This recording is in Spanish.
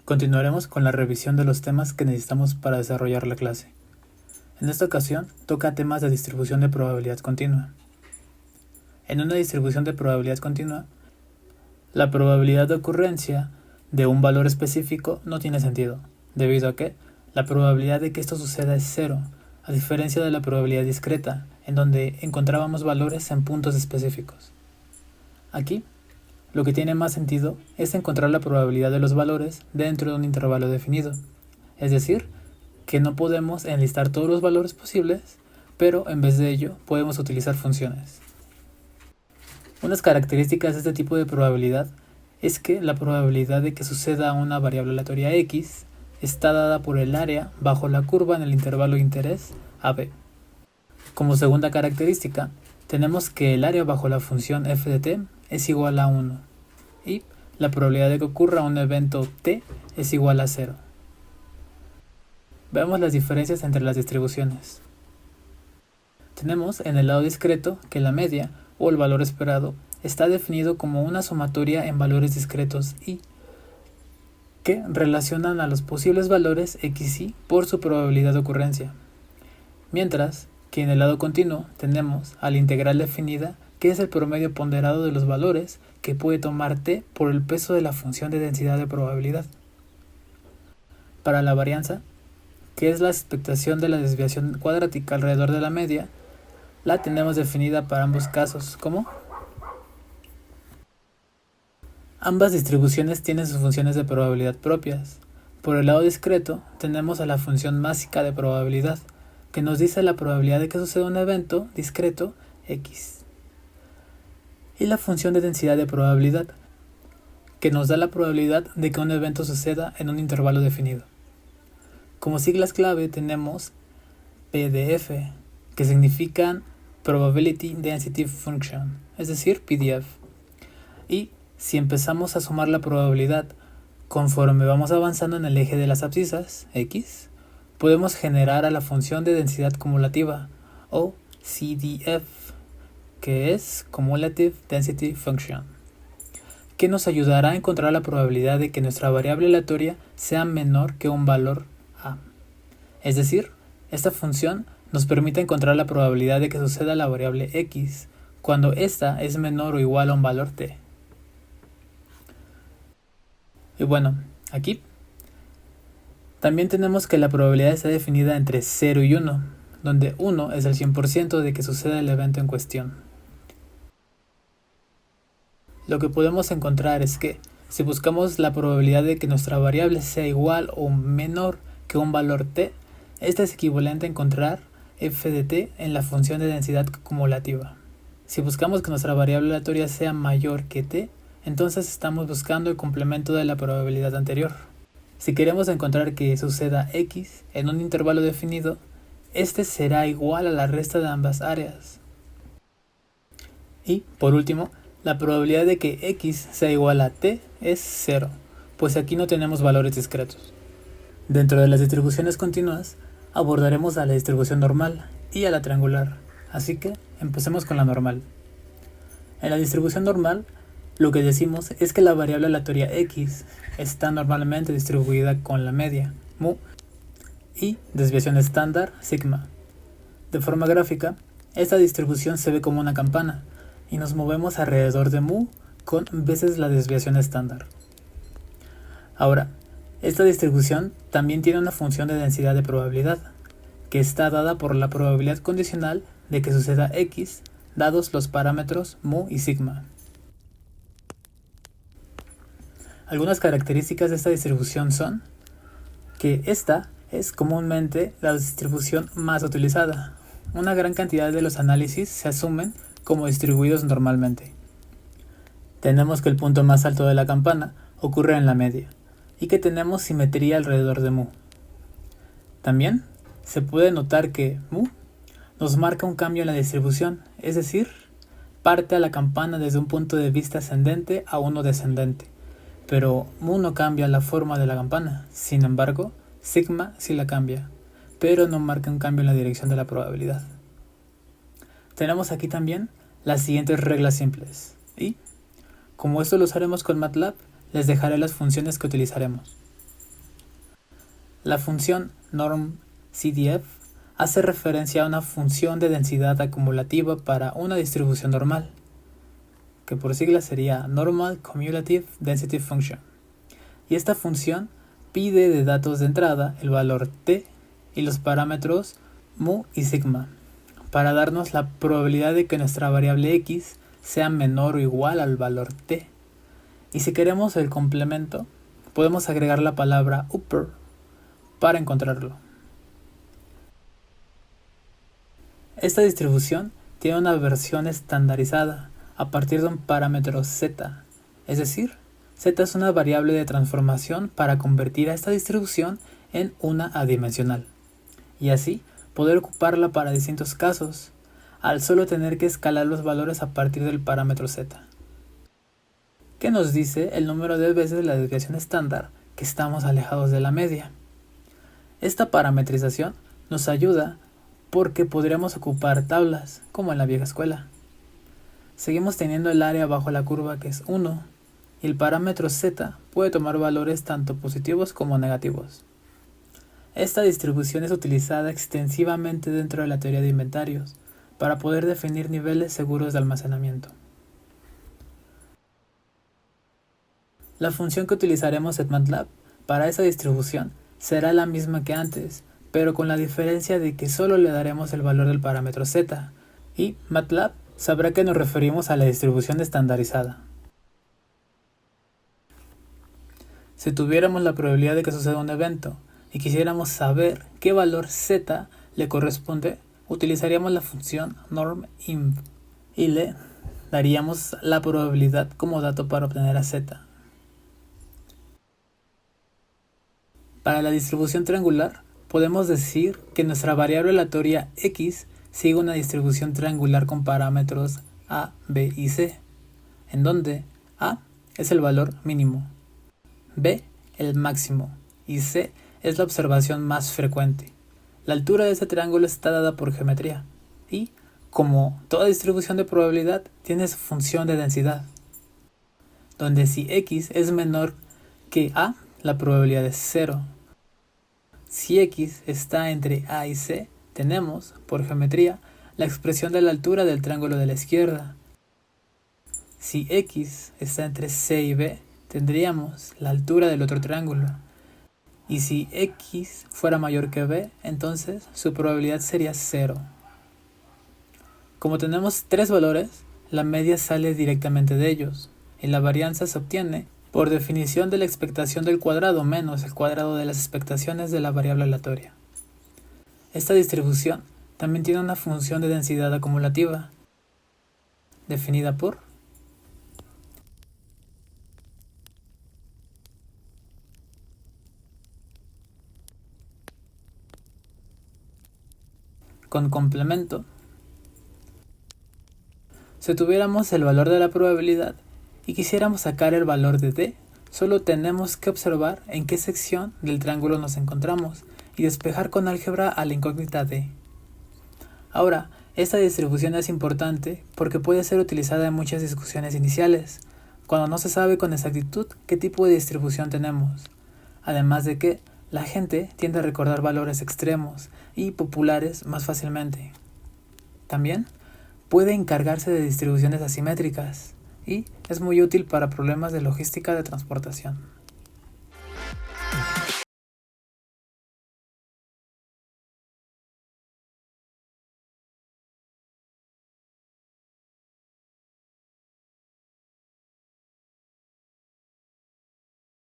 Continuaremos con la revisión de los temas que necesitamos para desarrollar la clase. En esta ocasión toca temas de distribución de probabilidad continua. En una distribución de probabilidad continua, la probabilidad de ocurrencia de un valor específico no tiene sentido, debido a que la probabilidad de que esto suceda es cero, a diferencia de la probabilidad discreta, en donde encontrábamos valores en puntos específicos. Aquí, lo que tiene más sentido es encontrar la probabilidad de los valores dentro de un intervalo definido, es decir, que no podemos enlistar todos los valores posibles, pero en vez de ello podemos utilizar funciones. Unas características de este tipo de probabilidad es que la probabilidad de que suceda una variable aleatoria x está dada por el área bajo la curva en el intervalo de interés AB. Como segunda característica, tenemos que el área bajo la función f de t es igual a 1 y la probabilidad de que ocurra un evento t es igual a 0. Veamos las diferencias entre las distribuciones. Tenemos en el lado discreto que la media o el valor esperado está definido como una sumatoria en valores discretos y que relacionan a los posibles valores x y por su probabilidad de ocurrencia, mientras que en el lado continuo tenemos a la integral definida que es el promedio ponderado de los valores que puede tomar t por el peso de la función de densidad de probabilidad. Para la varianza, que es la expectación de la desviación cuadrática alrededor de la media, la tenemos definida para ambos casos como ambas distribuciones tienen sus funciones de probabilidad propias. Por el lado discreto tenemos a la función másica de probabilidad, que nos dice la probabilidad de que suceda un evento discreto x. Y la función de densidad de probabilidad, que nos da la probabilidad de que un evento suceda en un intervalo definido. Como siglas clave tenemos PDF, que significan Probability Density Function, es decir, PDF. Y si empezamos a sumar la probabilidad conforme vamos avanzando en el eje de las abscisas, x, podemos generar a la función de densidad cumulativa, o CDF, que es Cumulative Density Function, que nos ayudará a encontrar la probabilidad de que nuestra variable aleatoria sea menor que un valor a. Es decir, esta función nos permite encontrar la probabilidad de que suceda la variable x cuando ésta es menor o igual a un valor t. Y bueno, aquí también tenemos que la probabilidad está definida entre 0 y 1, donde 1 es el 100% de que suceda el evento en cuestión. Lo que podemos encontrar es que si buscamos la probabilidad de que nuestra variable sea igual o menor que un valor t, esta es equivalente a encontrar f de t en la función de densidad cumulativa. Si buscamos que nuestra variable aleatoria sea mayor que t, entonces estamos buscando el complemento de la probabilidad anterior. Si queremos encontrar que suceda x en un intervalo definido, este será igual a la resta de ambas áreas. Y, por último, la probabilidad de que x sea igual a t es 0, pues aquí no tenemos valores discretos. Dentro de las distribuciones continuas, abordaremos a la distribución normal y a la triangular, así que empecemos con la normal. En la distribución normal, lo que decimos es que la variable aleatoria x está normalmente distribuida con la media, mu, y desviación estándar, sigma. De forma gráfica, esta distribución se ve como una campana, y nos movemos alrededor de mu con veces la desviación estándar. Ahora, esta distribución también tiene una función de densidad de probabilidad, que está dada por la probabilidad condicional de que suceda x, dados los parámetros mu y sigma. Algunas características de esta distribución son que esta es comúnmente la distribución más utilizada. Una gran cantidad de los análisis se asumen como distribuidos normalmente. Tenemos que el punto más alto de la campana ocurre en la media y que tenemos simetría alrededor de mu. También se puede notar que mu nos marca un cambio en la distribución, es decir, parte a la campana desde un punto de vista ascendente a uno descendente. Pero mu no cambia la forma de la campana, sin embargo, sigma sí la cambia, pero no marca un cambio en la dirección de la probabilidad. Tenemos aquí también las siguientes reglas simples, y como esto lo usaremos con MATLAB, les dejaré las funciones que utilizaremos. La función normCDF hace referencia a una función de densidad acumulativa para una distribución normal, que por sigla sería Normal Cumulative Density Function. Y esta función pide de datos de entrada el valor t y los parámetros mu y sigma, para darnos la probabilidad de que nuestra variable x sea menor o igual al valor t. Y si queremos el complemento, podemos agregar la palabra upper para encontrarlo. Esta distribución tiene una versión estandarizada a partir de un parámetro z, es decir, z es una variable de transformación para convertir a esta distribución en una adimensional, y así poder ocuparla para distintos casos, al solo tener que escalar los valores a partir del parámetro z, que nos dice el número de veces la desviación estándar que estamos alejados de la media. Esta parametrización nos ayuda porque podríamos ocupar tablas, como en la vieja escuela. Seguimos teniendo el área bajo la curva, que es 1, y el parámetro z puede tomar valores tanto positivos como negativos. Esta distribución es utilizada extensivamente dentro de la teoría de inventarios para poder definir niveles seguros de almacenamiento. La función que utilizaremos en MATLAB para esa distribución será la misma que antes, pero con la diferencia de que solo le daremos el valor del parámetro z, y MATLAB sabrá que nos referimos a la distribución estandarizada. Si tuviéramos la probabilidad de que suceda un evento y quisiéramos saber qué valor z le corresponde, utilizaríamos la función norminv y le daríamos la probabilidad como dato para obtener a z. Para la distribución triangular, podemos decir que nuestra variable aleatoria x sigue una distribución triangular con parámetros a, b y c, en donde a es el valor mínimo, b el máximo y c es la observación más frecuente. La altura de este triángulo está dada por geometría y, como toda distribución de probabilidad, tiene su función de densidad, donde si x es menor que a, la probabilidad es 0. Si x está entre a y c, tenemos, por geometría, la expresión de la altura del triángulo de la izquierda. Si x está entre c y b, tendríamos la altura del otro triángulo. Y si x fuera mayor que b, entonces su probabilidad sería 0. Como tenemos tres valores, la media sale directamente de ellos, y la varianza se obtiene por definición de la expectación del cuadrado menos el cuadrado de las expectaciones de la variable aleatoria. Esta distribución también tiene una función de densidad acumulativa, definida por con complemento. Si tuviéramos el valor de la probabilidad y quisiéramos sacar el valor de d, solo tenemos que observar en qué sección del triángulo nos encontramos y despejar con álgebra a la incógnita d. Ahora, esta distribución es importante porque puede ser utilizada en muchas discusiones iniciales, cuando no se sabe con exactitud qué tipo de distribución tenemos, además de que la gente tiende a recordar valores extremos y populares más fácilmente. También puede encargarse de distribuciones asimétricas y es muy útil para problemas de logística de transportación.